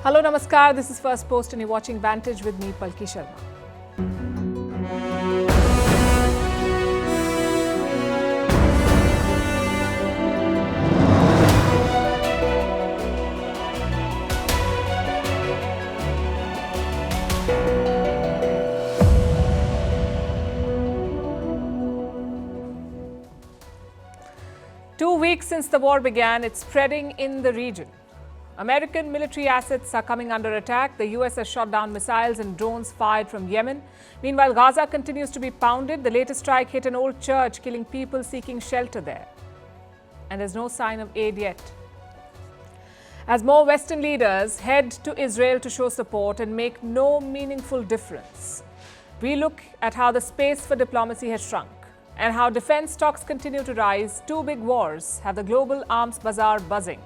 Hello, Namaskar. This is Firstpost and you're watching Vantage with me, Palki Sharma. 2 weeks since the war began, it's spreading in the region. American military assets are coming under attack. The US has shot down missiles and drones fired from Yemen. Meanwhile, Gaza continues to be pounded. The latest strike hit an old church, killing people seeking shelter there. And there's no sign of aid yet. As more Western leaders head to Israel to show support and make no meaningful difference, we look at how the space for diplomacy has shrunk and how defense stocks continue to rise. Two big wars have the global arms bazaar buzzing.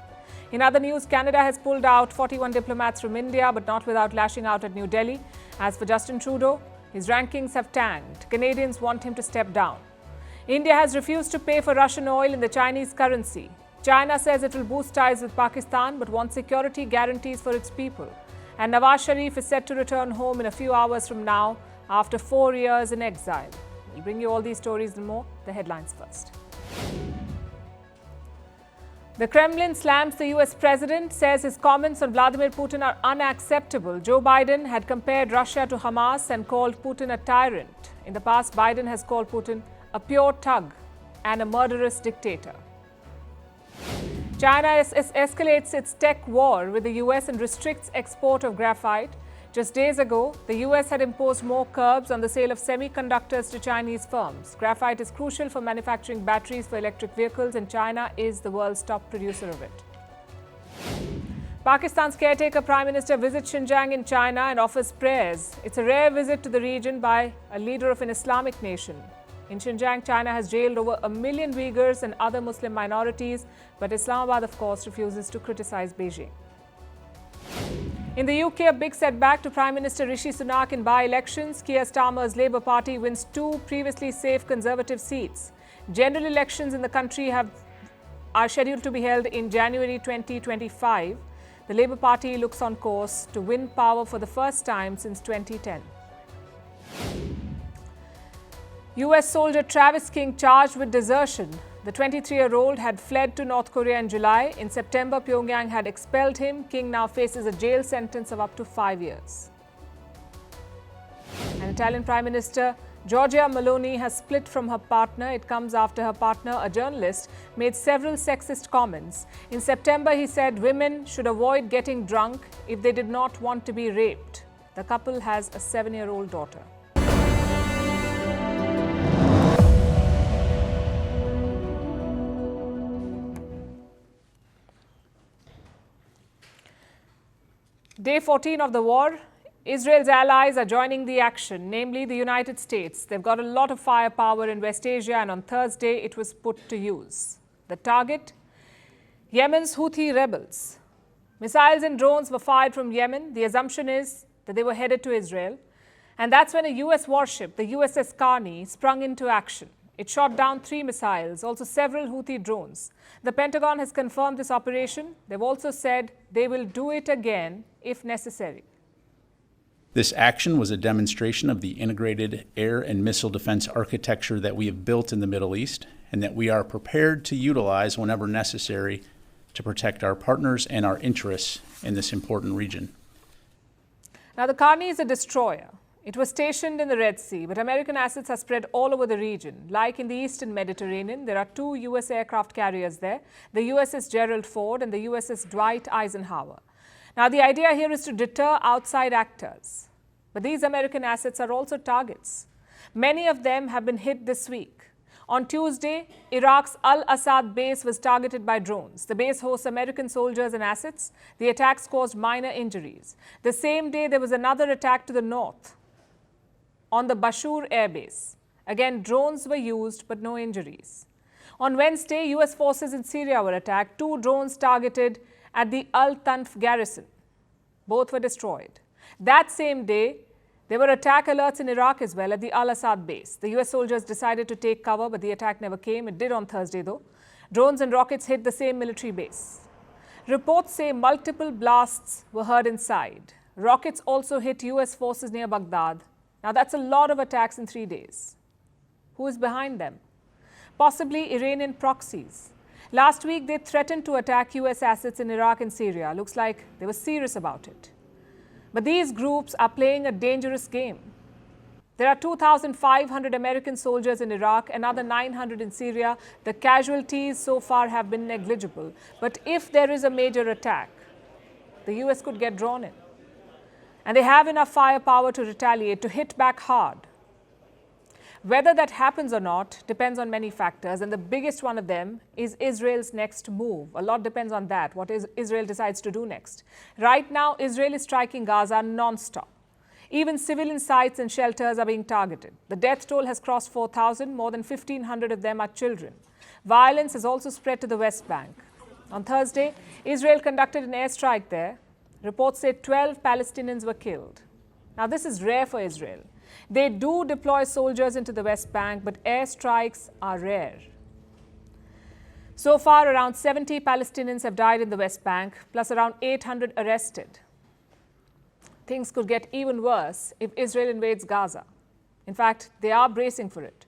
In other news, Canada has pulled out 41 diplomats from India, but not without lashing out at New Delhi. As for Justin Trudeau, his rankings have tanked. Canadians want him to step down. India has refused to pay for Russian oil in the Chinese currency. China says it will boost ties with Pakistan, but wants security guarantees for its people. And Nawaz Sharif is set to return home in a few hours from now after 4 years in exile. We'll bring you all these stories and more. The headlines first. The Kremlin slams the US president, says his comments on Vladimir Putin are unacceptable. Joe Biden had compared Russia to Hamas and called Putin a tyrant. In the past, Biden has called Putin a pure thug and a murderous dictator. China escalates its tech war with the US and restricts export of graphite. Just days ago, the US had imposed more curbs on the sale of semiconductors to Chinese firms. Graphite is crucial for manufacturing batteries for electric vehicles, and China is the world's top producer of it. Pakistan's caretaker Prime Minister visits Xinjiang in China and offers prayers. It's a rare visit to the region by a leader of an Islamic nation. In Xinjiang, China has jailed over 1 million Uyghurs and other Muslim minorities, but Islamabad, of course, refuses to criticize Beijing. In the UK, a big setback to Prime Minister Rishi Sunak in by-elections. Keir Starmer's Labour Party wins 2 previously safe Conservative seats. General elections in the country are scheduled to be held in January 2025. The Labour Party looks on course to win power for the first time since 2010. US soldier Travis King charged with desertion. The 23-year-old had fled to North Korea in July. In September, Pyongyang had expelled him. King now faces a jail sentence of up to 5 years. And Italian Prime Minister Giorgia Meloni has split from her partner. It comes after her partner, a journalist, made several sexist comments. In September, he said women should avoid getting drunk if they did not want to be raped. The couple has a 7-year-old daughter. Day 14 of the war, Israel's allies are joining the action, namely the United States. They've got a lot of firepower in West Asia, and on Thursday it was put to use. The target? Yemen's Houthi rebels. Missiles and drones were fired from Yemen. The assumption is that they were headed to Israel. And that's when a US warship, the USS Carney, sprung into action. It shot down 3 missiles, also several Houthi drones. The Pentagon has confirmed this operation. They've also said they will do it again if necessary. This action was a demonstration of the integrated air and missile defense architecture that we have built in the Middle East and that we are prepared to utilize whenever necessary to protect our partners and our interests in this important region. Now, the Carney is a destroyer. It was stationed in the Red Sea, but American assets are spread all over the region. Like in the Eastern Mediterranean, there are 2 U.S. aircraft carriers there, the USS Gerald Ford and the USS Dwight Eisenhower. Now, the idea here is to deter outside actors. But these American assets are also targets. Many of them have been hit this week. On Tuesday, Iraq's Al-Assad base was targeted by drones. The base hosts American soldiers and assets. The attacks caused minor injuries. The same day, there was another attack to the north on the Bashur Air Base. Again, drones were used, but no injuries. On Wednesday, US forces in Syria were attacked. 2 drones targeted at the Al-Tanf garrison. Both were destroyed. That same day, there were attack alerts in Iraq as well at the Al-Assad base. The US soldiers decided to take cover, but the attack never came. It did on Thursday, though. Drones and rockets hit the same military base. Reports say multiple blasts were heard inside. Rockets also hit US forces near Baghdad. Now that's a lot of attacks in 3 days. Who is behind them? Possibly Iranian proxies. Last week, they threatened to attack US assets in Iraq and Syria. Looks like they were serious about it. But these groups are playing a dangerous game. There are 2,500 American soldiers in Iraq, another 900 in Syria. The casualties so far have been negligible. But if there is a major attack, the US could get drawn in. And they have enough firepower to retaliate, to hit back hard. Whether that happens or not depends on many factors, and the biggest one of them is Israel's next move. A lot depends on that, what Israel decides to do next. Right now, Israel is striking Gaza non-stop. Even civilian sites and shelters are being targeted. The death toll has crossed 4,000. More than 1,500 of them are children. Violence has also spread to the West Bank. On Thursday, Israel conducted an airstrike there. Reports say 12 Palestinians were killed. Now, this is rare for Israel. They do deploy soldiers into the West Bank, but airstrikes are rare. So far, around 70 Palestinians have died in the West Bank, plus around 800 arrested. Things could get even worse if Israel invades Gaza. In fact, they are bracing for it.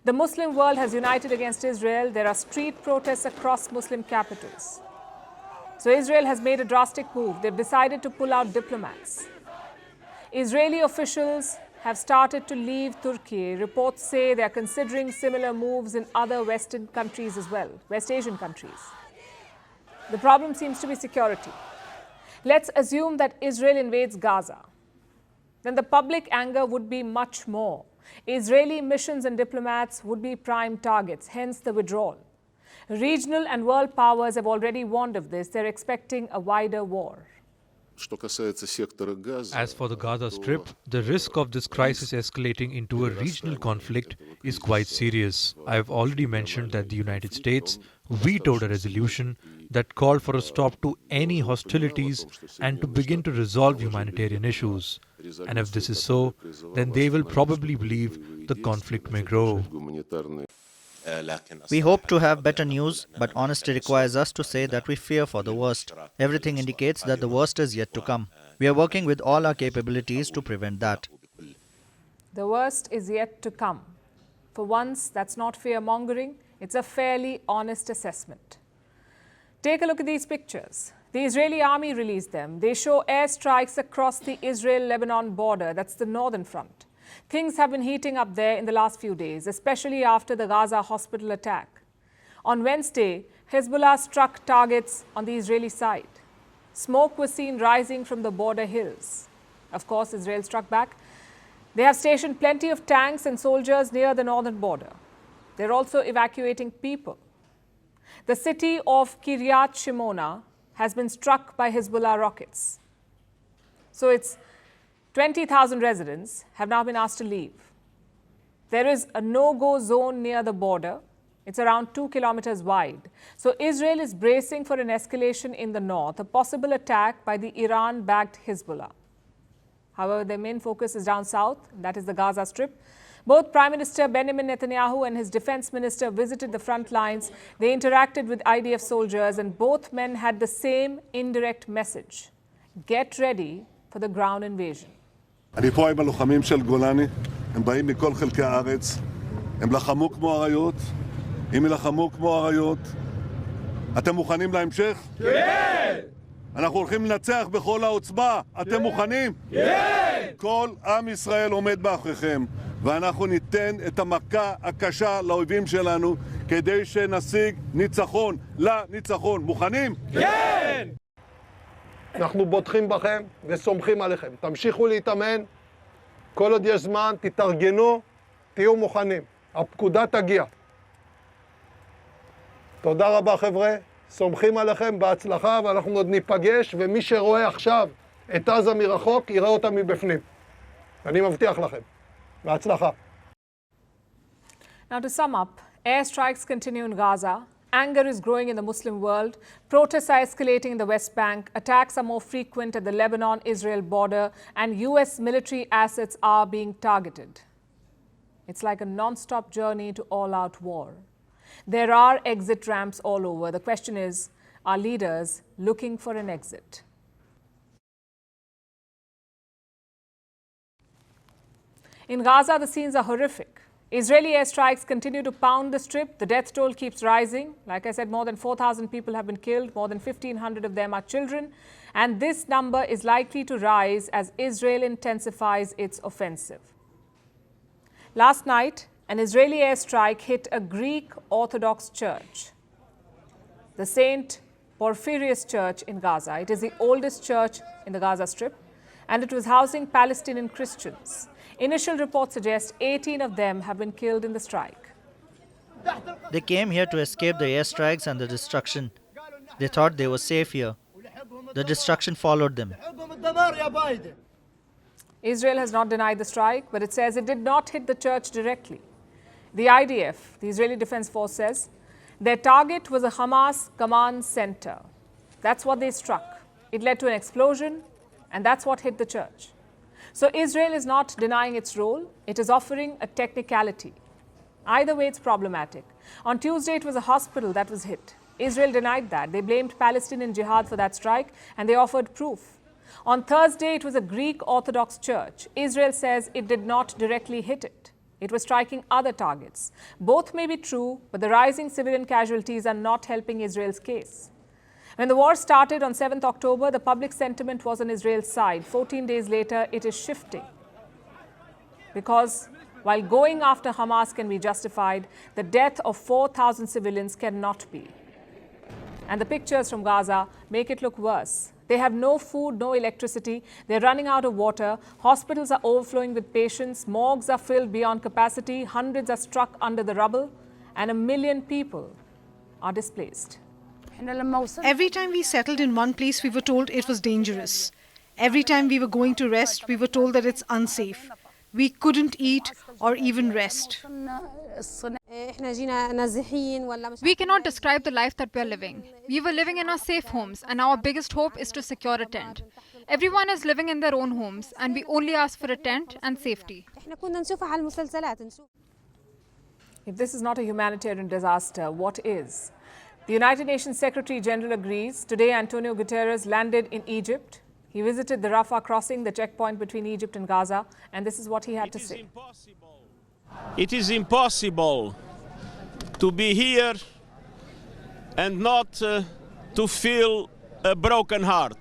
The Muslim world has united against Israel. There are street protests across Muslim capitals. So Israel has made a drastic move. They've decided to pull out diplomats. Israeli officials have started to leave Turkey. Reports say they are considering similar moves in other Western countries as well, West Asian countries. The problem seems to be security. Let's assume that Israel invades Gaza. Then the public anger would be much more. Israeli missions and diplomats would be prime targets, hence the withdrawal. Regional and world powers have already warned of this. They're expecting a wider war. As for the Gaza Strip, the risk of this crisis escalating into a regional conflict is quite serious. I have already mentioned that the United States vetoed a resolution that called for a stop to any hostilities and to begin to resolve humanitarian issues. And if this is so, then they will probably believe the conflict may grow. We hope to have better news, but honesty requires us to say that we fear for the worst. Everything indicates that the worst is yet to come. We are working with all our capabilities to prevent that. The worst is yet to come. For once, that's not fear-mongering. It's a fairly honest assessment. Take a look at these pictures. The Israeli army released them. They show airstrikes across the Israel-Lebanon border. That's the northern front. Things have been heating up there in the last few days, especially after the Gaza hospital attack. On Wednesday, Hezbollah struck targets on the Israeli side. Smoke was seen rising from the border hills. Of course, Israel struck back. They have stationed plenty of tanks and soldiers near the northern border. They're also evacuating people. The city of Kiryat Shimona has been struck by Hezbollah rockets. So it's 20,000 residents have now been asked to leave. There is a no-go zone near the border. It's around 2 kilometers wide. So Israel is bracing for an escalation in the north, a possible attack by the Iran-backed Hezbollah. However, their main focus is down south, that is the Gaza Strip. Both Prime Minister Benjamin Netanyahu and his defense minister visited the front lines. They interacted with IDF soldiers, and both men had the same indirect message: get ready for the ground invasion. אני פה עם הלוחמים של גולני, הם באים מכל חלקי הארץ, הם לחמו כמו אריות, אם ילחמו כמו אריות, אתם מוכנים להמשך? כן! אנחנו הולכים לנצח בכל העוצמה, אתם מוכנים? כן! כל עם ישראל עומד מאחוריכם, ואנחנו ניתן את המכה הקשה לאויבים שלנו, כדי שנשיג ניצחון לניצחון. מוכנים? כן! אנחנו בוטחים בכם וסומכים עליכם. תמשיכו להתאמן, כל עוד יש זמן, תתארגנו, תהיו מוכנים. הפקודה תגיע. תודה רבה חבר'ה, סומכים עליכם, בהצלחה, ואנחנו עוד ניפגש, ומי שרואה עכשיו את עזה מרחוק, יראה אותה מבפנים. אני מבטיח לכם. בהצלחה. Now to sum up, airstrikes continue in Gaza. Anger is growing in the Muslim world. Protests are escalating in the West Bank. Attacks are more frequent at the Lebanon-Israel border. And US military assets are being targeted. It's like a non-stop journey to all-out war. There are exit ramps all over. The question is, our leaders looking for an exit. In Gaza, the scenes are horrific. Israeli airstrikes continue to pound the strip. The death toll keeps rising. Like I said, more than 4,000 people have been killed. More than 1,500 of them are children. And this number is likely to rise as Israel intensifies its offensive. Last night, an Israeli airstrike hit a Greek Orthodox church, the St. Porphyrius Church in Gaza. It is the oldest church in the Gaza Strip, and it was housing Palestinian Christians. Initial reports suggest 18 of them have been killed in the strike. They came here to escape the airstrikes and the destruction. They thought they were safe here. The destruction followed them. Israel has not denied the strike, but it says it did not hit the church directly. The IDF, the Israeli Defense Force, says their target was a Hamas command center. That's what they struck. It led to an explosion, and that's what hit the church. So Israel is not denying its role. It is offering a technicality. Either way, it's problematic. On Tuesday, it was a hospital that was hit. Israel denied that. They blamed Palestinian Jihad for that strike, and they offered proof. On Thursday, it was a Greek Orthodox church. Israel says it did not directly hit it. It was striking other targets. Both may be true, but the rising civilian casualties are not helping Israel's case. When the war started on 7th October, the public sentiment was on Israel's side. 14 days later, it is shifting. Because while going after Hamas can be justified, the death of 4,000 civilians cannot be. And the pictures from Gaza make it look worse. They have no food, no electricity. They're running out of water. Hospitals are overflowing with patients. Morgues are filled beyond capacity. Hundreds are struck under the rubble. And 1 million people are displaced. Every time we settled in one place, we were told it was dangerous. Every time we were going to rest, we were told that it's unsafe. We couldn't eat or even rest. We cannot describe the life that we are living. We were living in our safe homes, and our biggest hope is to secure a tent. Everyone is living in their own homes, and we only ask for a tent and safety. If this is not a humanitarian disaster, what is? The United Nations Secretary General agrees. Today, Antonio Guterres landed in Egypt. He visited the Rafah crossing, the checkpoint between Egypt and Gaza, and this is what he had to say. It is impossible to be here and not to feel a broken heart.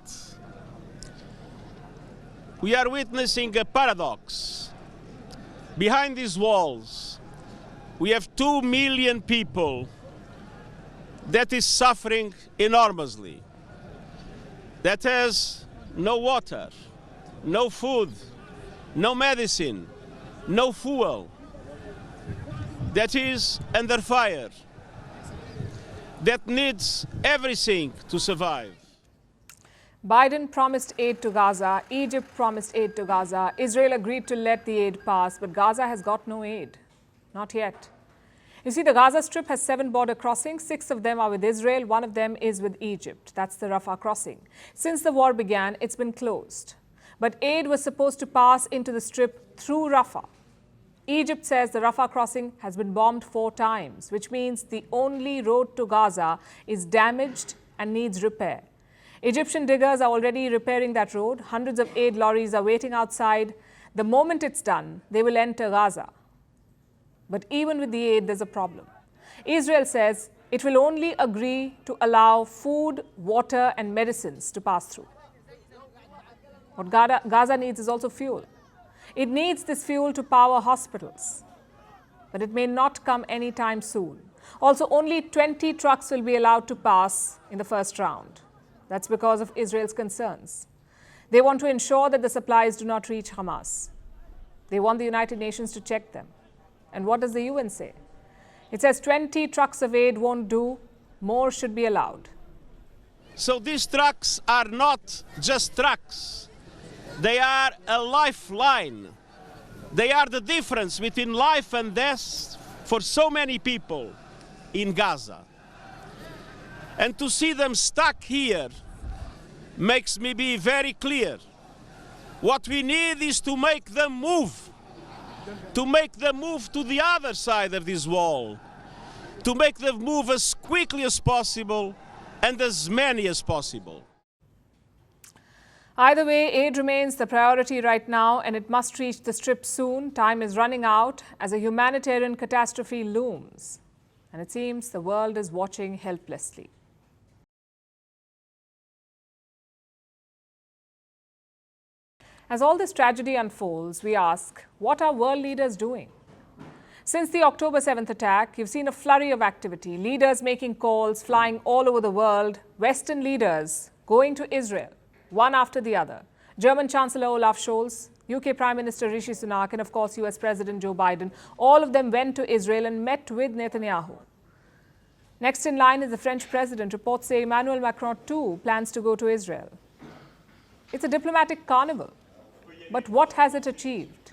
We are witnessing a paradox. Behind these walls, we have 2 million people that is suffering enormously, that has no water, no food, no medicine, no fuel, that is under fire, that needs everything to survive. Biden promised aid to Gaza. Egypt promised aid to Gaza. Israel agreed to let the aid pass, but Gaza has got no aid. Not yet. You see, the Gaza Strip has 7 border crossings. 6 of them are with Israel. 1 of them is with Egypt. That's the Rafah crossing. Since the war began, it's been closed. But aid was supposed to pass into the Strip through Rafah. Egypt says the Rafah crossing has been bombed 4 times, which means the only road to Gaza is damaged and needs repair. Egyptian diggers are already repairing that road. Hundreds of aid lorries are waiting outside. The moment it's done, they will enter Gaza. But even with the aid, there's a problem. Israel says it will only agree to allow food, water, and medicines to pass through. What Gaza needs is also fuel. It needs this fuel to power hospitals, but it may not come anytime soon. Also, only 20 trucks will be allowed to pass in the first round. That's because of Israel's concerns. They want to ensure that the supplies do not reach Hamas. They want the United Nations to check them. And what does the UN say? It says 20 trucks of aid won't do. More should be allowed. So these trucks are not just trucks. They are a lifeline. They are the difference between life and death for so many people in Gaza. And to see them stuck here makes me be very clear. What we need is to make them move. To make them move to the other side of this wall. To make them move as quickly as possible and as many as possible. Either way, aid remains the priority right now, and it must reach the Strip soon. Time is running out as a humanitarian catastrophe looms, and it seems the world is watching helplessly. As all this tragedy unfolds, we ask, what are world leaders doing? Since the October 7th attack, you've seen a flurry of activity, leaders making calls, flying all over the world, Western leaders going to Israel, one after the other. German Chancellor Olaf Scholz, UK Prime Minister Rishi Sunak, and of course US President Joe Biden, all of them went to Israel and met with Netanyahu. Next in line is the French president. Reports say Emmanuel Macron too plans to go to Israel. It's a diplomatic carnival. But what has it achieved?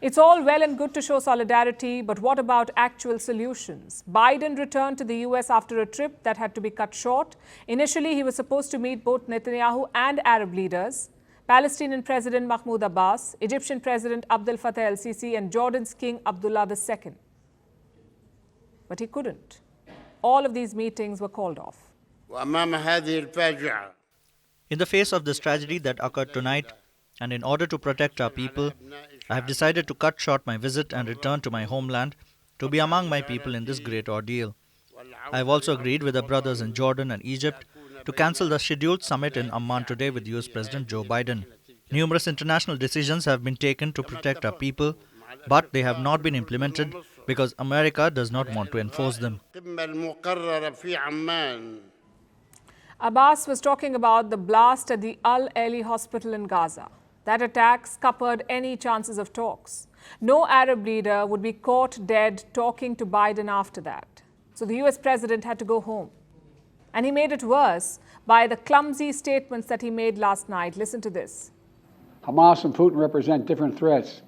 It's all well and good to show solidarity, but what about actual solutions? Biden returned to the US after a trip that had to be cut short. Initially, he was supposed to meet both Netanyahu and Arab leaders, Palestinian President Mahmoud Abbas, Egyptian President Abdel Fattah el-Sisi, and Jordan's King Abdullah II. But he couldn't. All of these meetings were called off. In the face of this tragedy that occurred tonight, and in order to protect our people, I have decided to cut short my visit and return to my homeland to be among my people in this great ordeal. I have also agreed with our brothers in Jordan and Egypt to cancel the scheduled summit in Amman today with US President Joe Biden. Numerous international decisions have been taken to protect our people, but they have not been implemented because America does not want to enforce them. Abbas was talking about the blast at the Al-Ahli hospital in Gaza. That attack scuppered any chances of talks. No Arab leader would be caught dead talking to Biden after that. So the US president had to go home. And he made it worse by the clumsy statements that he made last night. Listen to this. Hamas and Putin represent different threats,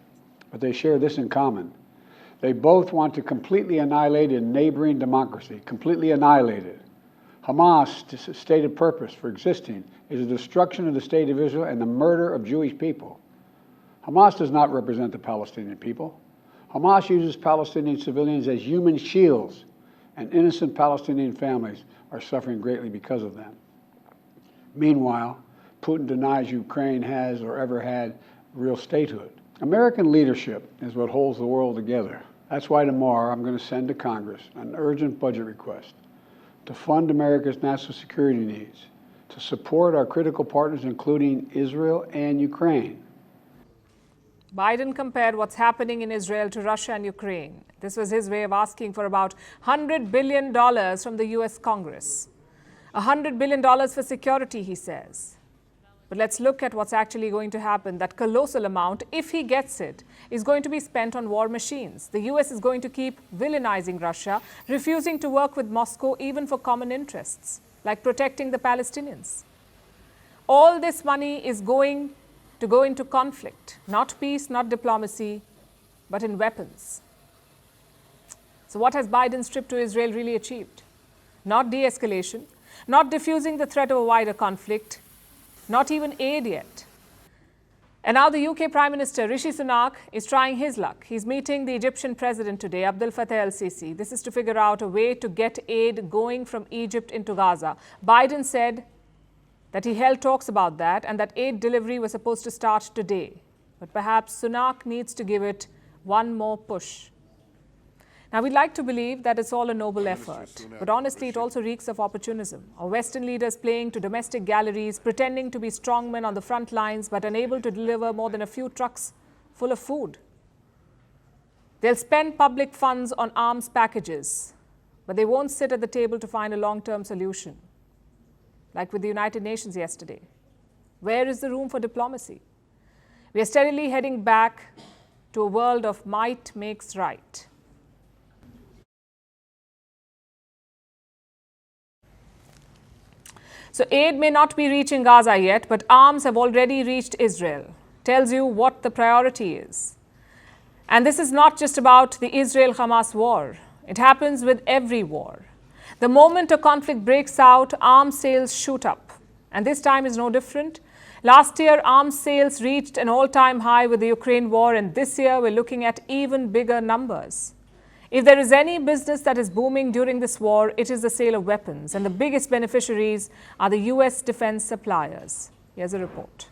but they share this in common. They both want to completely annihilate a neighboring democracy, completely annihilate it. Hamas' stated purpose for existing is the destruction of the state of Israel and the murder of Jewish people. Hamas does not represent the Palestinian people. Hamas uses Palestinian civilians as human shields, and innocent Palestinian families are suffering greatly because of them. Meanwhile, Putin denies Ukraine has or ever had real statehood. American leadership is what holds the world together. That's why tomorrow I'm going to send to Congress an urgent budget request to fund America's national security needs, to support our critical partners, including Israel and Ukraine. Biden compared what's happening in Israel to Russia and Ukraine. This was his way of asking for about $100 billion from the US Congress. $100 billion for security, he says. But let's look at what's actually going to happen. That colossal amount, if he gets it, is going to be spent on war machines. The US is going to keep villainizing Russia, refusing to work with Moscow even for common interests, like protecting the Palestinians. All this money is going to go into conflict, not peace, not diplomacy, but in weapons. So what has Biden's trip to Israel really achieved? Not de-escalation, not diffusing the threat of a wider conflict, not even aid yet. And now the UK Prime Minister Rishi Sunak is trying his luck. He's meeting the Egyptian president today, Abdel Fattah el-Sisi. This is to figure out a way to get aid going from Egypt into Gaza. Biden said that he held talks about that and that aid delivery was supposed to start today. But perhaps Sunak needs to give it one more push. Now, we'd like to believe that it's all a noble effort, but honestly, it also reeks of opportunism. Our Western leaders playing to domestic galleries, pretending to be strongmen on the front lines, but unable to deliver more than a few trucks full of food. They'll spend public funds on arms packages, but they won't sit at the table to find a long-term solution, like with the United Nations yesterday. Where is the room for diplomacy? We are steadily heading back to a world of might makes right. So aid may not be reaching Gaza yet, but arms have already reached Israel. Tells you what the priority is. And this is not just about the Israel-Hamas war. It happens with every war. The moment a conflict breaks out, arms sales shoot up. And this time is no different. Last year, arms sales reached an all-time high with the Ukraine war, and this year we're looking at even bigger numbers. If there is any business that is booming during this war, it is the sale of weapons, and the biggest beneficiaries are the US defense suppliers. Here's a report.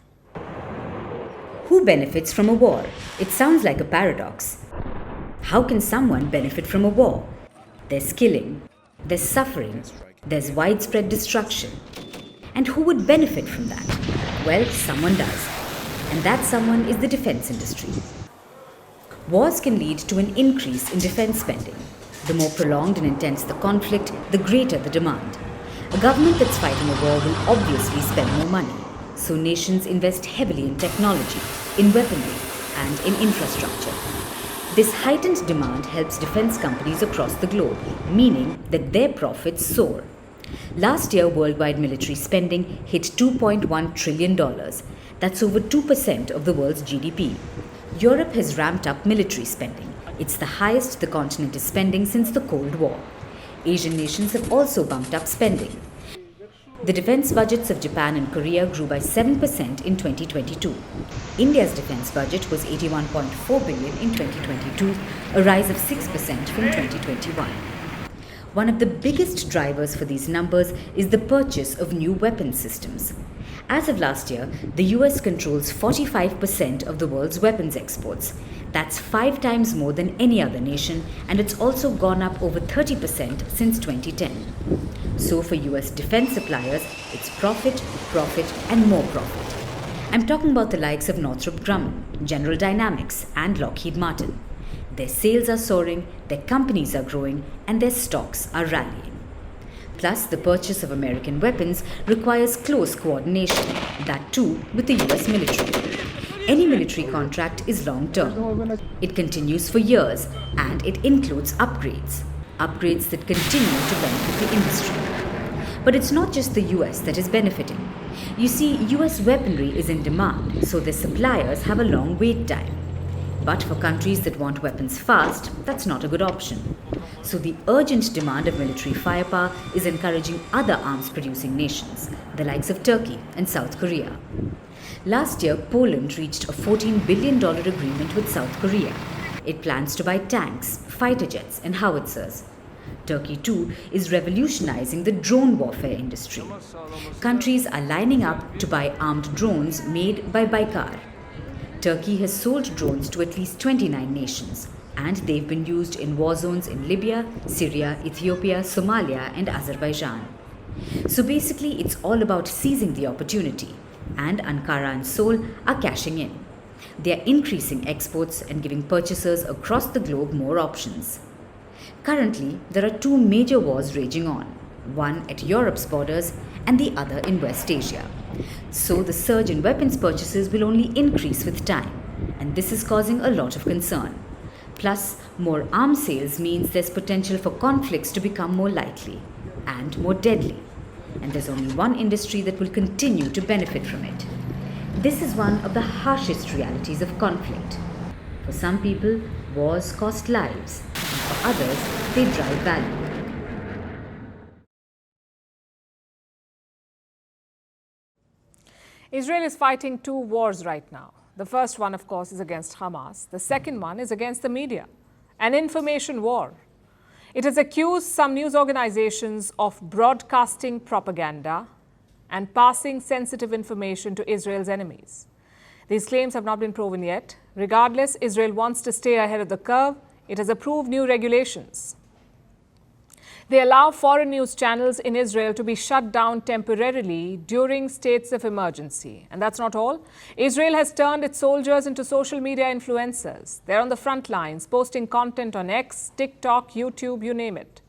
Who benefits from a war? It sounds like a paradox. How can someone benefit from a war? There's killing, there's suffering, there's widespread destruction. And who would benefit from that? Well, someone does. And that someone is the defense industry. Wars can lead to an increase in defense spending. The more prolonged and intense the conflict, the greater the demand. A government that's fighting a war will obviously spend more money. So nations invest heavily in technology, in weaponry, and in infrastructure. This heightened demand helps defense companies across the globe, meaning that their profits soar. Last year, worldwide military spending hit $2.1 trillion. That's over 2% of the world's GDP. Europe has ramped up military spending. It's the highest the continent is spending since the Cold War. Asian nations have also bumped up spending. The defense budgets of Japan and Korea grew by 7% in 2022. India's defense budget was $81.4 billion in 2022, a rise of 6% from 2021. One of the biggest drivers for these numbers is the purchase of new weapon systems. As of last year, the US controls 45% of the world's weapons exports. That's 5 times more than any other nation, and it's also gone up over 30% since 2010. So for US defense suppliers, it's profit, profit, and more profit. I'm talking about the likes of Northrop Grumman, General Dynamics, and Lockheed Martin. Their sales are soaring, their companies are growing, and their stocks are rallying. Plus, the purchase of American weapons requires close coordination, that too with the US military. Any military contract is long-term. It continues for years, and it includes upgrades that continue to benefit the industry. But it's not just the US that is benefiting. You see, US weaponry is in demand, so their suppliers have a long wait time. But for countries that want weapons fast, that's not a good option. So the urgent demand of military firepower is encouraging other arms-producing nations, the likes of Turkey and South Korea. Last year, Poland reached a $14 billion agreement with South Korea. It plans to buy tanks, fighter jets, and howitzers. Turkey, too, is revolutionizing the drone warfare industry. Countries are lining up to buy armed drones made by Baykar. Turkey has sold drones to at least 29 nations, and they've been used in war zones in Libya, Syria, Ethiopia, Somalia, and Azerbaijan. So basically, it's all about seizing the opportunity, and Ankara and Seoul are cashing in. They are increasing exports and giving purchasers across the globe more options. Currently, there are 2 major wars raging on, one at Europe's borders and the other in West Asia. So the surge in weapons purchases will only increase with time, and this is causing a lot of concern. Plus, more arms sales means there's potential for conflicts to become more likely and more deadly. And there's only one industry that will continue to benefit from it. This is one of the harshest realities of conflict. For some people, wars cost lives, and for others, they drive value. Israel is fighting 2 wars right now. The first one, of course, is against Hamas. The second one is against the media, an information war. It has accused some news organizations of broadcasting propaganda and passing sensitive information to Israel's enemies. These claims have not been proven yet. Regardless, Israel wants to stay ahead of the curve. It has approved new regulations. They allow foreign news channels in Israel to be shut down temporarily during states of emergency. And that's not all. Israel has turned its soldiers into social media influencers. They're on the front lines, posting content on X, TikTok, YouTube, you name it,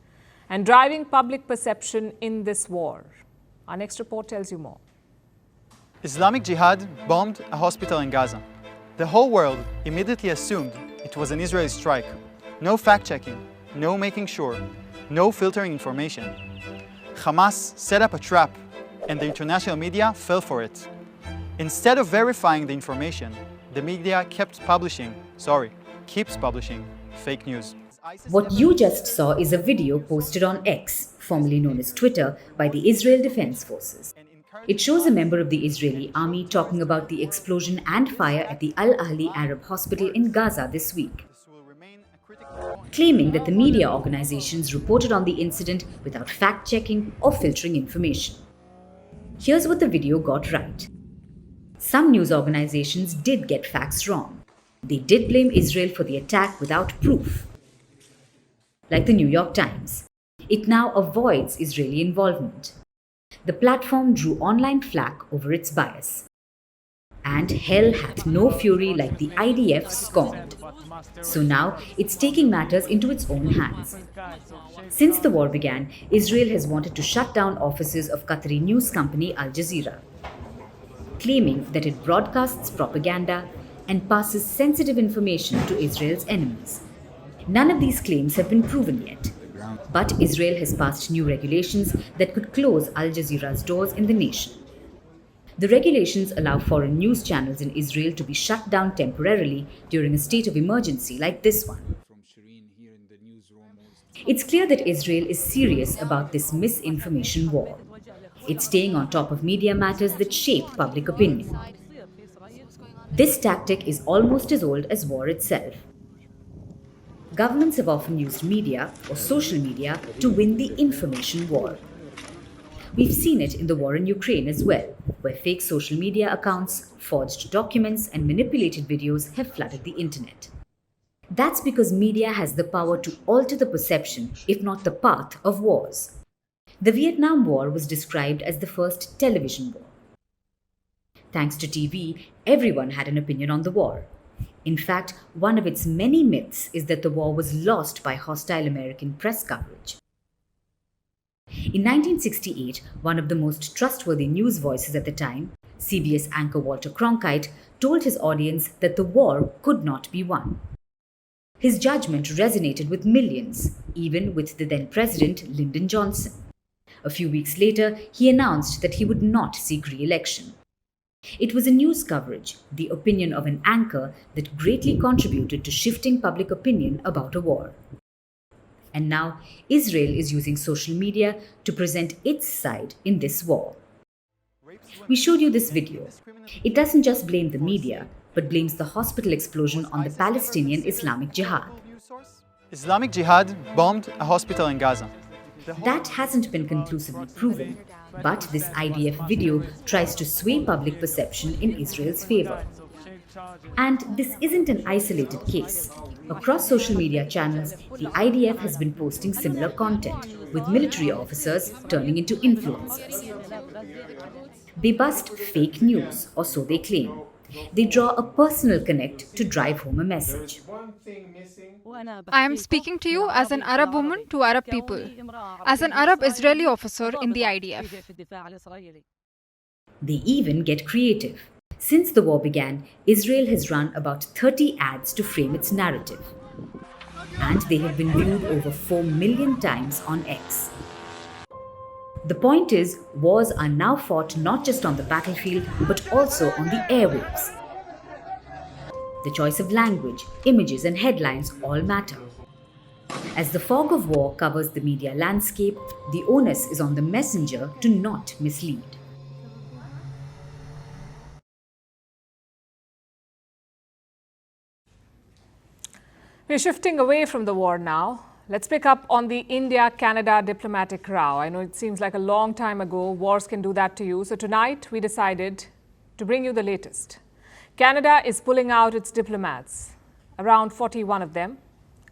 and driving public perception in this war. Our next report tells you more. Islamic Jihad bombed a hospital in Gaza. The whole world immediately assumed it was an Israeli strike. No fact-checking, no making sure, no filtering information. Hamas set up a trap, and the international media fell for it. Instead of verifying the information, the media keeps publishing fake news. What you just saw is a video posted on X, formerly known as Twitter, by the Israel Defense Forces. It shows a member of the Israeli army talking about the explosion and fire at the Al Ahli Arab Hospital in Gaza this week. claiming that the media organizations reported on the incident without fact-checking or filtering information. Here's what the video got right. Some news organizations did get facts wrong. They did blame Israel for the attack without proof. Like the New York Times, it now avoids Israeli involvement. The platform drew online flack over its bias. And hell hath no fury like the IDF scorned. So now it's taking matters into its own hands. Since the war began, Israel has wanted to shut down offices of Qatari news company Al Jazeera, claiming that it broadcasts propaganda and passes sensitive information to Israel's enemies. None of these claims have been proven yet. But Israel has passed new regulations that could close Al Jazeera's doors in the nation. The regulations allow foreign news channels in Israel to be shut down temporarily during a state of emergency like this one. It's clear that Israel is serious about this misinformation war. It's staying on top of media matters that shape public opinion. This tactic is almost as old as war itself. Governments have often used media or social media to win the information war. We've seen it in the war in Ukraine as well, where fake social media accounts, forged documents, and manipulated videos have flooded the internet. That's because media has the power to alter the perception, if not the path, of wars. The Vietnam War was described as the first television war. Thanks to TV, everyone had an opinion on the war. In fact, one of its many myths is that the war was lost by hostile American press coverage. In 1968, one of the most trustworthy news voices at the time, CBS anchor Walter Cronkite, told his audience that the war could not be won. His judgment resonated with millions, even with the then President Lyndon Johnson. A few weeks later, he announced that he would not seek re-election. It was a news coverage, the opinion of an anchor, that greatly contributed to shifting public opinion about a war. And now, Israel is using social media to present its side in this war. We showed you this video. It doesn't just blame the media, but blames the hospital explosion on the Palestinian Islamic Jihad. Islamic Jihad bombed a hospital in Gaza. That hasn't been conclusively proven, but this IDF video tries to sway public perception in Israel's favor. And this isn't an isolated case. Across social media channels, the IDF has been posting similar content, with military officers turning into influencers. They bust fake news, or so they claim. They draw a personal connect to drive home a message. I am speaking to you as an Arab woman to Arab people, as an Arab Israeli officer in the IDF. They even get creative. Since the war began, Israel has run about 30 ads to frame its narrative. And they have been viewed over 4 million times on X. The point is, wars are now fought not just on the battlefield, but also on the airwaves. The choice of language, images, and headlines all matter. As the fog of war covers the media landscape, the onus is on the messenger to not mislead. We're shifting away from the war now. Let's pick up on the India-Canada Diplomatic Row. I know it seems like a long time ago. Wars can do that to you. So tonight we decided to bring you the latest. Canada is pulling out its diplomats, around 41 of them.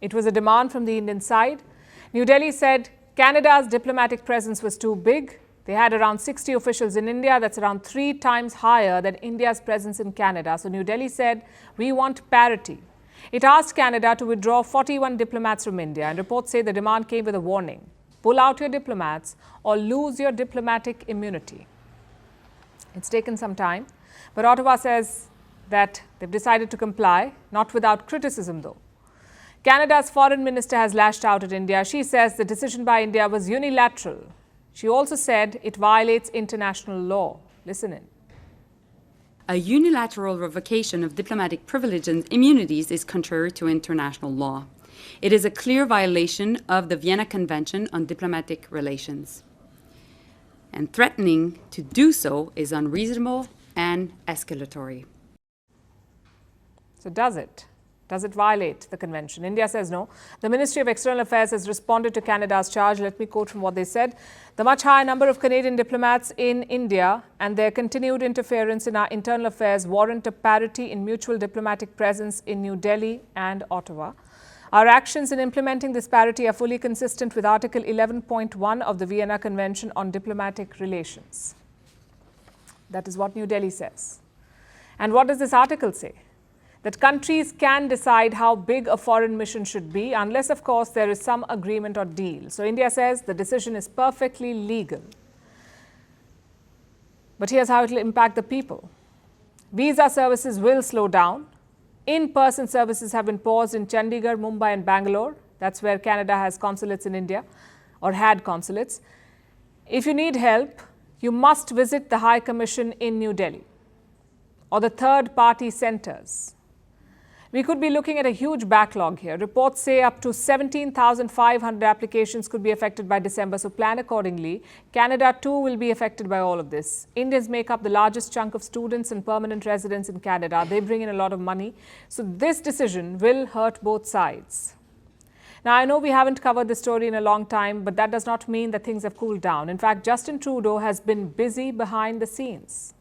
It was a demand from the Indian side. New Delhi said Canada's diplomatic presence was too big. They had around 60 officials in India. That's around 3 times higher than India's presence in Canada. So New Delhi said, we want parity. It asked Canada to withdraw 41 diplomats from India, and reports say the demand came with a warning. Pull out your diplomats or lose your diplomatic immunity. It's taken some time, but Ottawa says that they've decided to comply, not without criticism though. Canada's foreign minister has lashed out at India. She says the decision by India was unilateral. She also said it violates international law. Listen in. A unilateral revocation of diplomatic privileges and immunities is contrary to international law. It is a clear violation of the Vienna Convention on Diplomatic Relations. And threatening to do so is unreasonable and escalatory. So does it? Does it violate the convention? India says no. The Ministry of External Affairs has responded to Canada's charge. Let me quote from what they said. The much higher number of Canadian diplomats in India and their continued interference in our internal affairs warrant a parity in mutual diplomatic presence in New Delhi and Ottawa. Our actions in implementing this parity are fully consistent with Article 11.1 of the Vienna Convention on Diplomatic Relations. That is what New Delhi says. And what does this article say? That countries can decide how big a foreign mission should be, unless, of course, there is some agreement or deal. So India says the decision is perfectly legal. But here's how it will impact the people. Visa services will slow down. In-person services have been paused in Chandigarh, Mumbai and Bangalore. That's where Canada has consulates in India, or had consulates. If you need help, you must visit the High Commission in New Delhi or the third-party centers. We could be looking at a huge backlog here. Reports say up to 17,500 applications could be affected by December, so plan accordingly. Canada too will be affected by all of this. Indians make up the largest chunk of students and permanent residents in Canada. They bring in a lot of money. So this decision will hurt both sides. Now, I know we haven't covered this story in a long time, but that does not mean that things have cooled down. In fact, Justin Trudeau has been busy behind the scenes.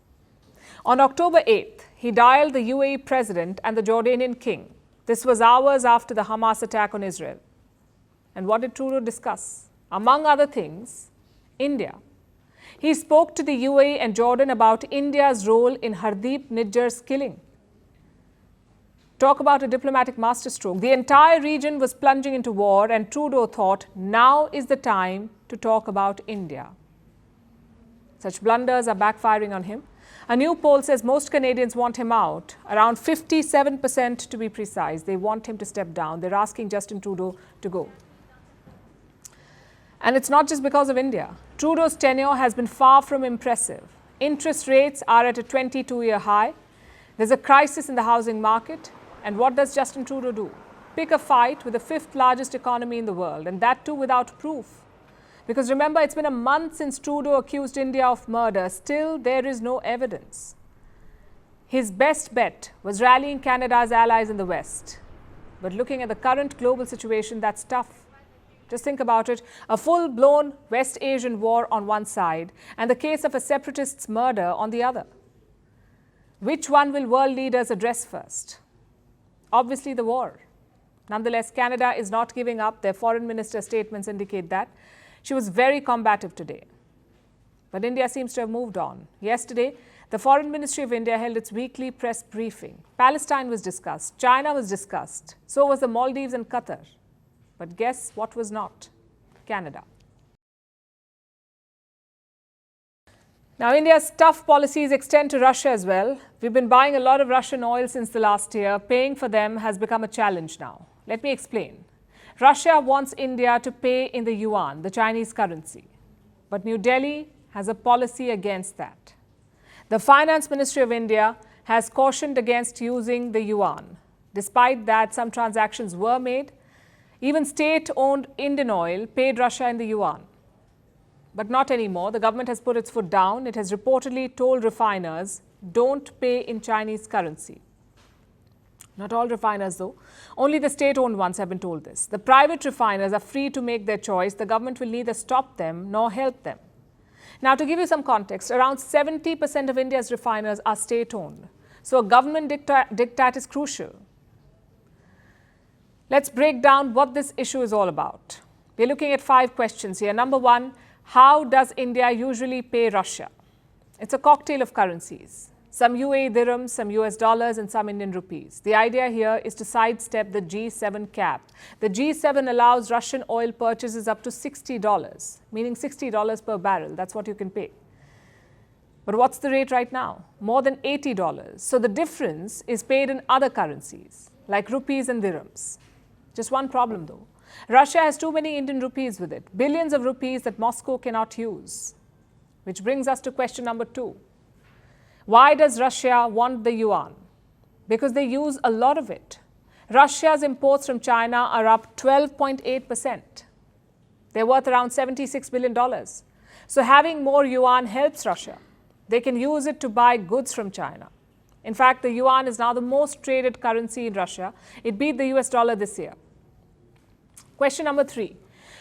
On October 8th, he dialed the UAE president and the Jordanian king. This was hours after the Hamas attack on Israel. And what did Trudeau discuss? Among other things, India. He spoke to the UAE and Jordan about India's role in Hardeep Nijjar's killing. Talk about a diplomatic masterstroke. The entire region was plunging into war, and Trudeau thought now is the time to talk about India. Such blunders are backfiring on him. A new poll says most Canadians want him out, around 57% to be precise. They want him to step down. They're asking Justin Trudeau to go. And it's not just because of India. Trudeau's tenure has been far from impressive. Interest rates are at a 22-year high. There's a crisis in the housing market. And what does Justin Trudeau do? Pick a fight with the fifth largest economy in the world, and that too without proof. Because remember, it's been a month since Trudeau accused India of murder. Still, there is no evidence. His best bet was rallying Canada's allies in the West. But looking at the current global situation, that's tough. Just think about it. A full-blown West Asian war on one side and the case of a separatist's murder on the other. Which one will world leaders address first? Obviously, the war. Nonetheless, Canada is not giving up. Their foreign minister statements indicate that. She was very combative today. But India seems to have moved on. Yesterday, the Foreign Ministry of India held its weekly press briefing. Palestine was discussed. China was discussed. So was the Maldives and Qatar. But guess what was not? Canada. Now, India's tough policies extend to Russia as well. We've been buying a lot of Russian oil since the last year. Paying for them has become a challenge now. Let me explain. Russia wants India to pay in the yuan, the Chinese currency. But New Delhi has a policy against that. The Finance Ministry of India has cautioned against using the yuan. Despite that, some transactions were made. Even state-owned Indian Oil paid Russia in the yuan. But not anymore. The government has put its foot down. It has reportedly told refiners, don't pay in Chinese currency. Not all refiners, though. Only the state-owned ones have been told this. The private refiners are free to make their choice. The government will neither stop them nor help them. Now, to give you some context, around 70% of India's refiners are state-owned. So a government diktat is crucial. Let's break down what this issue is all about. We're looking at 5 questions here. Number 1, how does India usually pay Russia? It's a cocktail of currencies. Some UAE dirhams, some US dollars, and some Indian rupees. The idea here is to sidestep the G7 cap. The G7 allows Russian oil purchases up to $60, meaning $60 per barrel. That's what you can pay. But what's the rate right now? More than $80. So the difference is paid in other currencies, like rupees and dirhams. Just one problem, though. Russia has too many Indian rupees with it, billions of rupees that Moscow cannot use. Which brings us to question number 2. Why does Russia want the yuan? Because they use a lot of it. Russia's imports from China are up 12.8%. They're worth around $76 billion. So having more yuan helps Russia. They can use it to buy goods from China. In fact, the yuan is now the most traded currency in Russia. It beat the US dollar this year. Question number 3.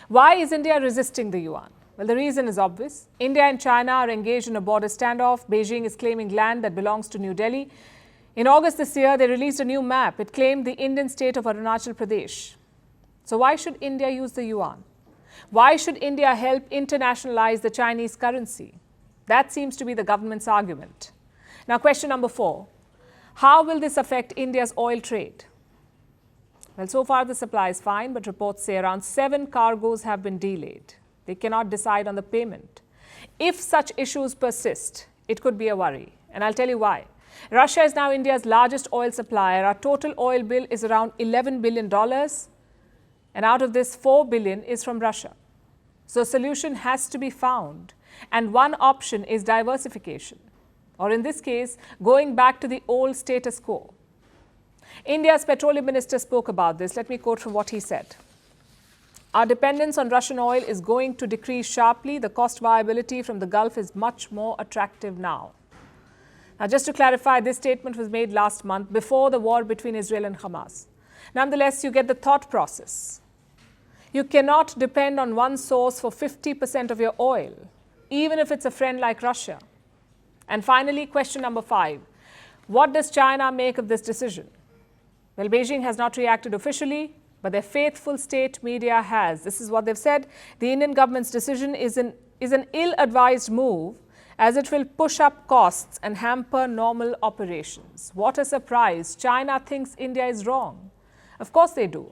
Why is India resisting the yuan? Well, the reason is obvious. India and China are engaged in a border standoff. Beijing is claiming land that belongs to New Delhi. In August this year, they released a new map. It claimed the Indian state of Arunachal Pradesh. So why should India use the yuan? Why should India help internationalize the Chinese currency? That seems to be the government's argument. Now, question number 4. How will this affect India's oil trade? Well, so far the supply is fine, but reports say around 7 cargoes have been delayed. They cannot decide on the payment. If such issues persist, it could be a worry. And I'll tell you why. Russia is now India's largest oil supplier. Our total oil bill is around $11 billion. And out of this, $4 billion is from Russia. So a solution has to be found. And one option is diversification. Or in this case, going back to the old status quo. India's petroleum minister spoke about this. Let me quote from what he said. Our dependence on Russian oil is going to decrease sharply. The cost viability from the Gulf is much more attractive now. Now, just to clarify, this statement was made last month before the war between Israel and Hamas. Nonetheless, you get the thought process. You cannot depend on one source for 50% of your oil, even if it's a friend like Russia. And finally, question number 5. What does China make of this decision? Well, Beijing has not reacted officially, but their faithful state media has. This is what they've said. The Indian government's decision is an ill-advised move, as it will push up costs and hamper normal operations. What a surprise. China thinks India is wrong. Of course they do.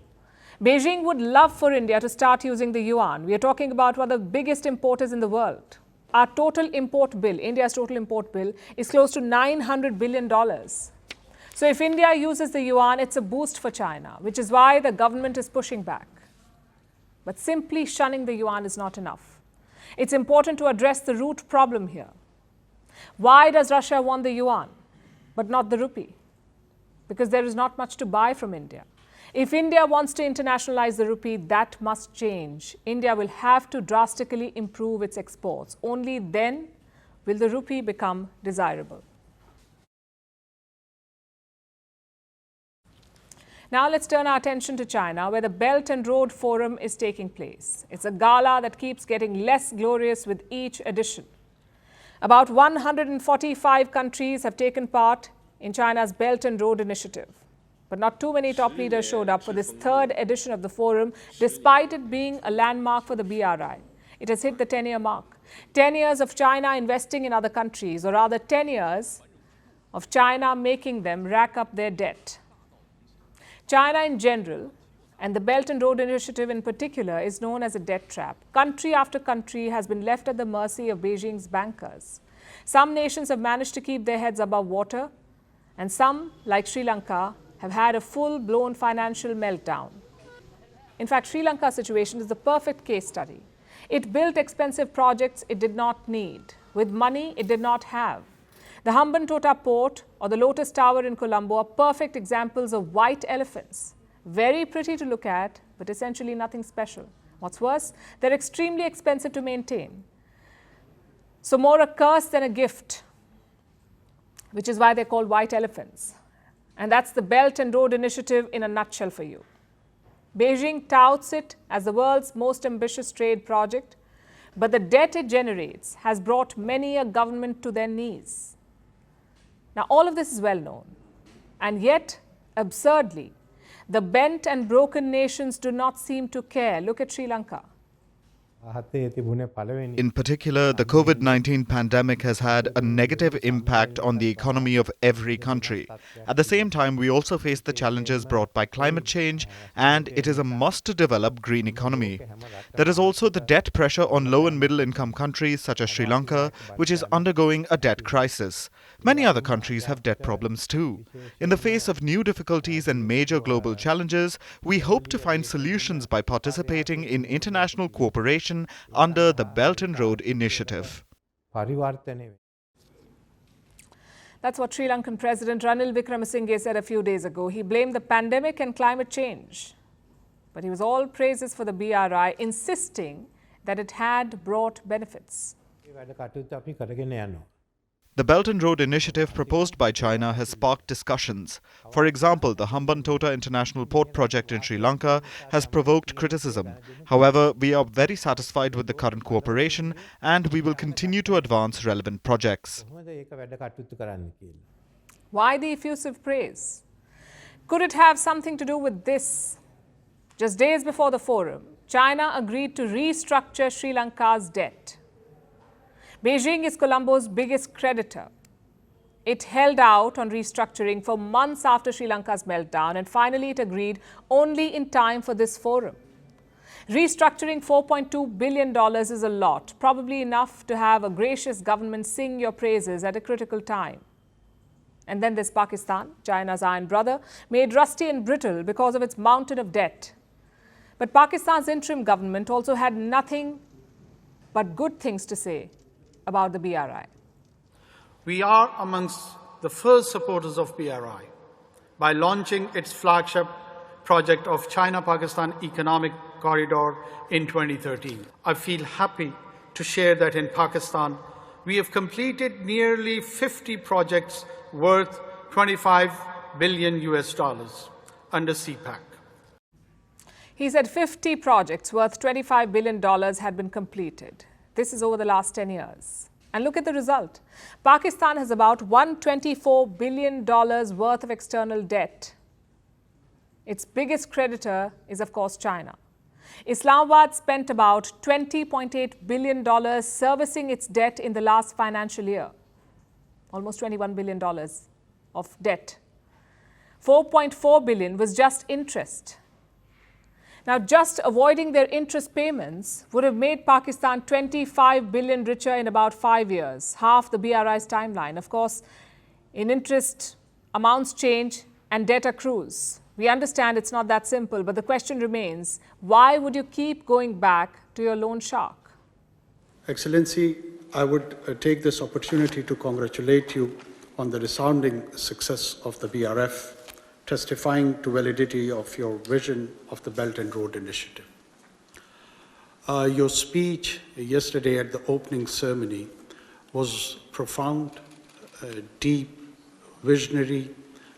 Beijing would love for India to start using the yuan. We are talking about one of the biggest importers in the world. Our total import bill, India's total import bill, is close to $900 billion. So if India uses the yuan, it's a boost for China, which is why the government is pushing back. But simply shunning the yuan is not enough. It's important to address the root problem here. Why does Russia want the yuan, but not the rupee? Because there is not much to buy from India. If India wants to internationalize the rupee, that must change. India will have to drastically improve its exports. Only then will the rupee become desirable. Now let's turn our attention to China, where the Belt and Road Forum is taking place. It's a gala that keeps getting less glorious with each edition. About 145 countries have taken part in China's Belt and Road Initiative. But not too many top leaders showed up for this 3rd edition of the forum, despite it being a landmark for the BRI. It has hit the 10-year mark. 10 years of China investing in other countries, or rather 10 years of China making them rack up their debt. China in general, and the Belt and Road Initiative in particular, is known as a debt trap. Country after country has been left at the mercy of Beijing's bankers. Some nations have managed to keep their heads above water, and some, like Sri Lanka, have had a full-blown financial meltdown. In fact, Sri Lanka's situation is the perfect case study. It built expensive projects it did not need, with money it did not have. The Hambantota port or the Lotus Tower in Colombo are perfect examples of white elephants. Very pretty to look at, but essentially nothing special. What's worse, they're extremely expensive to maintain. So more a curse than a gift, which is why they're called white elephants. And that's the Belt and Road Initiative in a nutshell for you. Beijing touts it as the world's most ambitious trade project, but the debt it generates has brought many a government to their knees. Now, all of this is well known, and yet, absurdly, the bent and broken nations do not seem to care. Look at Sri Lanka. In particular, the COVID-19 pandemic has had a negative impact on the economy of every country. At the same time, we also face the challenges brought by climate change, and it is a must to develop green economy. There is also the debt pressure on low and middle income countries such as Sri Lanka, which is undergoing a debt crisis. Many other countries have debt problems too. In the face of new difficulties and major global challenges, we hope to find solutions by participating in international cooperation under the Belt and Road Initiative. That's what Sri Lankan President Ranil Wickremesinghe said a few days ago. He blamed the pandemic and climate change. But he was all praises for the BRI, insisting that it had brought benefits. The Belt and Road Initiative proposed by China has sparked discussions. For example, the Hambantota International Port project in Sri Lanka has provoked criticism. However, we are very satisfied with the current cooperation and we will continue to advance relevant projects. Why the effusive praise? Could it have something to do with this? Just days before the forum, China agreed to restructure Sri Lanka's debt. Beijing is Colombo's biggest creditor. It held out on restructuring for months after Sri Lanka's meltdown, and finally it agreed only in time for this forum. Restructuring $4.2 billion is a lot, probably enough to have a gracious government sing your praises at a critical time. And then there's Pakistan, China's iron brother, made rusty and brittle because of its mountain of debt. But Pakistan's interim government also had nothing but good things to say about the BRI. We are amongst the first supporters of BRI by launching its flagship project of China-Pakistan Economic Corridor in 2013. I feel happy to share that in Pakistan, we have completed nearly 50 projects worth $25 billion under CPAC. He said 50 projects worth $25 billion had been completed. This is over the last 10 years. And look at the result. Pakistan has about $124 billion worth of external debt. Its biggest creditor is, of course, China. Islamabad spent about $20.8 billion servicing its debt in the last financial year. Almost $21 billion of debt. $4.4 billion was just interest. Now, just avoiding their interest payments would have made Pakistan $25 billion richer in about 5 years, half the BRI's timeline. Of course, in interest, amounts change and debt accrues. We understand it's not that simple, but the question remains, why would you keep going back to your loan shark? Excellency, I would take this opportunity to congratulate you on the resounding success of the BRF, testifying to validity of your vision of the Belt and Road Initiative. Your speech yesterday at the opening ceremony was profound, deep, visionary,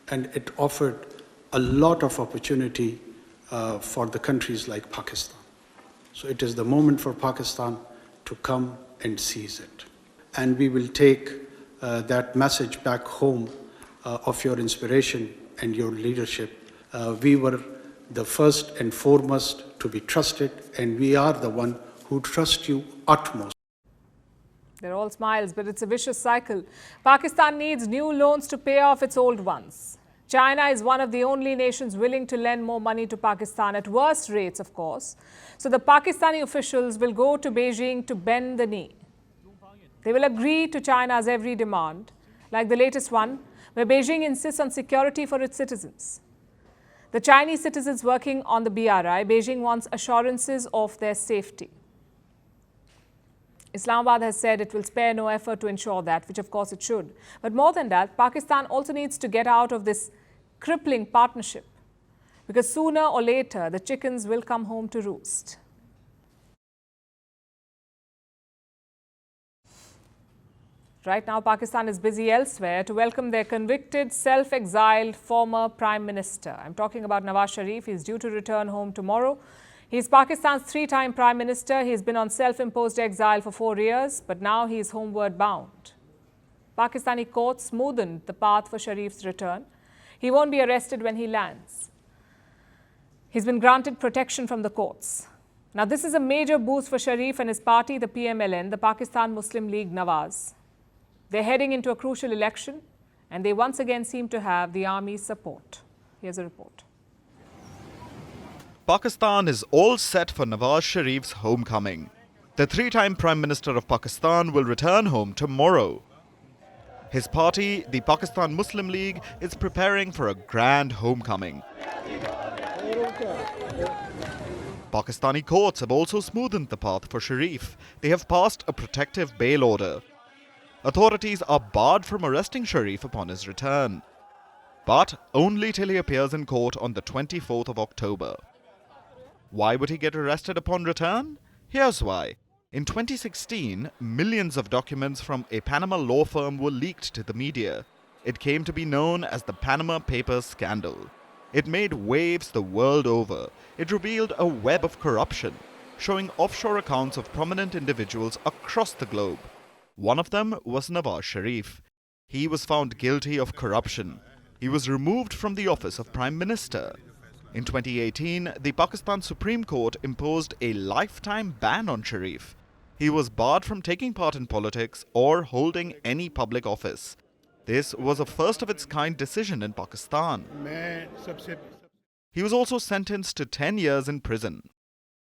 and it offered a lot of opportunity for the countries like Pakistan. So it is the moment for Pakistan to come and seize it. And we will take that message back home of your inspiration and your leadership. We were the first and foremost to be trusted, and we are the one who trust you utmost. They're all smiles, but it's a vicious cycle. Pakistan needs new loans to pay off its old ones. China is one of the only nations willing to lend more money to Pakistan at worse rates, of course. So the Pakistani officials will go to Beijing to bend the knee. They will agree to China's every demand, like the latest one, where Beijing insists on security for its citizens. The Chinese citizens working on the BRI, Beijing wants assurances of their safety. Islamabad has said it will spare no effort to ensure that, which of course it should. But more than that, Pakistan also needs to get out of this crippling partnership, because sooner or later the chickens will come home to roost. Right now, Pakistan is busy elsewhere to welcome their convicted, self-exiled former Prime Minister. I'm talking about Nawaz Sharif. He's due to return home tomorrow. He's Pakistan's three-time Prime Minister. He's been on self-imposed exile for 4 years, but now he's homeward bound. Pakistani courts smoothened the path for Sharif's return. He won't be arrested when he lands. He's been granted protection from the courts. Now, this is a major boost for Sharif and his party, the PMLN, the Pakistan Muslim League Nawaz. They're heading into a crucial election, and they once again seem to have the army's support. Here's a report. Pakistan is all set for Nawaz Sharif's homecoming. The three-time Prime Minister of Pakistan will return home tomorrow. His party, the Pakistan Muslim League, is preparing for a grand homecoming. Pakistani courts have also smoothened the path for Sharif. They have passed a protective bail order. Authorities are barred from arresting Sharif upon his return, but only till he appears in court on the 24th of October. Why would he get arrested upon return? Here's why. In 2016, millions of documents from a Panama law firm were leaked to the media. It came to be known as the Panama Papers scandal. It made waves the world over. It revealed a web of corruption, showing offshore accounts of prominent individuals across the globe. One of them was Nawaz Sharif. He was found guilty of corruption. He was removed from the office of Prime Minister. In 2018, the Pakistan Supreme Court imposed a lifetime ban on Sharif. He was barred from taking part in politics or holding any public office. This was a first-of-its-kind decision in Pakistan. He was also sentenced to 10 years in prison.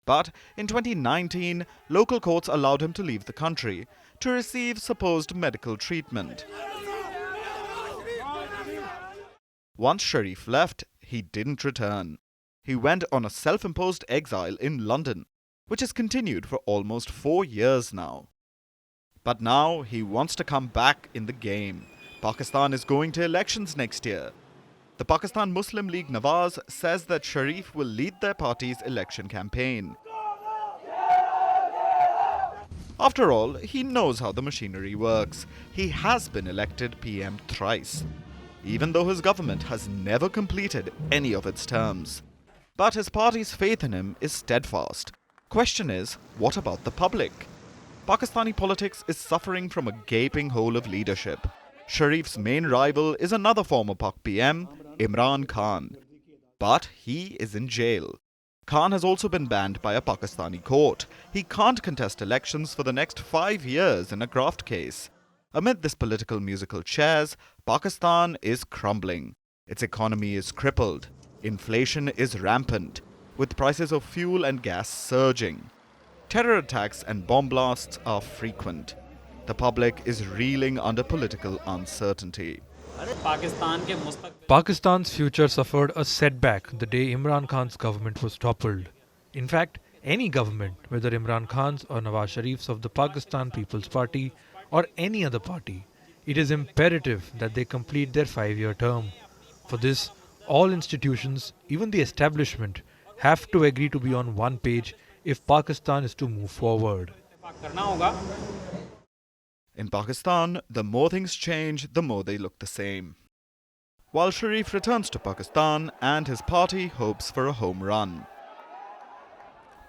But in 2019, local courts allowed him to leave the country to receive supposed medical treatment. Once Sharif left, he didn't return. He went on a self-imposed exile in London, which has continued for almost 4 years now. But now he wants to come back in the game. Pakistan is going to elections next year. The Pakistan Muslim League Nawaz says that Sharif will lead their party's election campaign. After all, he knows how the machinery works. He has been elected PM thrice, even though his government has never completed any of its terms. But his party's faith in him is steadfast. Question is, what about the public? Pakistani politics is suffering from a gaping hole of leadership. Sharif's main rival is another former Pak PM, Imran Khan. But he is in jail. Khan has also been banned by a Pakistani court. He can't contest elections for the next 5 years in a graft case. Amid this political musical chairs, Pakistan is crumbling. Its economy is crippled. Inflation is rampant, with prices of fuel and gas surging. Terror attacks and bomb blasts are frequent. The public is reeling under political uncertainty. Pakistan's future suffered a setback the day Imran Khan's government was toppled. In fact, any government, whether Imran Khan's or Nawaz Sharif's of the Pakistan People's Party or any other party, it is imperative that they complete their 5-year term. For this, all institutions, even the establishment, have to agree to be on one page if Pakistan is to move forward. In Pakistan, the more things change, the more they look the same. While Sharif returns to Pakistan and his party hopes for a home run.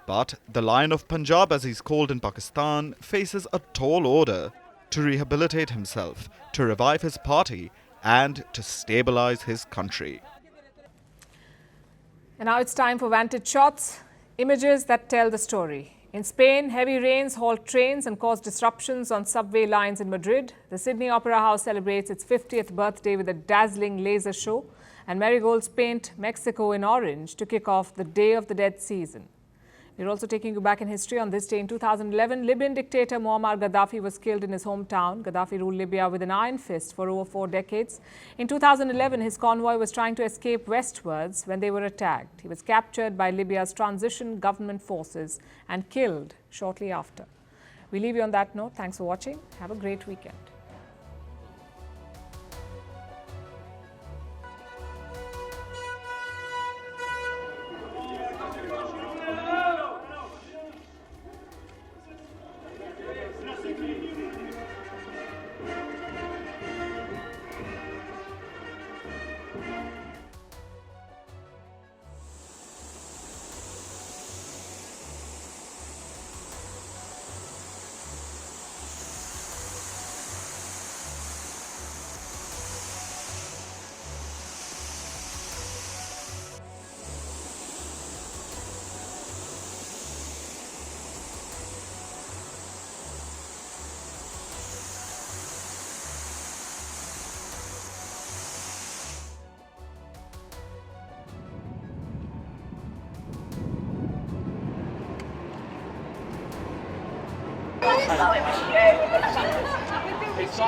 But the Lion of Punjab, as he's called in Pakistan, faces a tall order to rehabilitate himself, to revive his party, and to stabilize his country. And now it's time for Vantage Shots, images that tell the story. In Spain, heavy rains halt trains and cause disruptions on subway lines in Madrid. The Sydney Opera House celebrates its 50th birthday with a dazzling laser show, and marigolds paint Mexico in orange to kick off the Day of the Dead season. We're also taking you back in history. On this day in 2011, Libyan dictator Muammar Gaddafi was killed in his hometown. Gaddafi ruled Libya with an iron fist for over 4 decades. In 2011, his convoy was trying to escape westwards when they were attacked. He was captured by Libya's transition government forces and killed shortly after. We leave you on that note. Thanks for watching. Have a great weekend. It's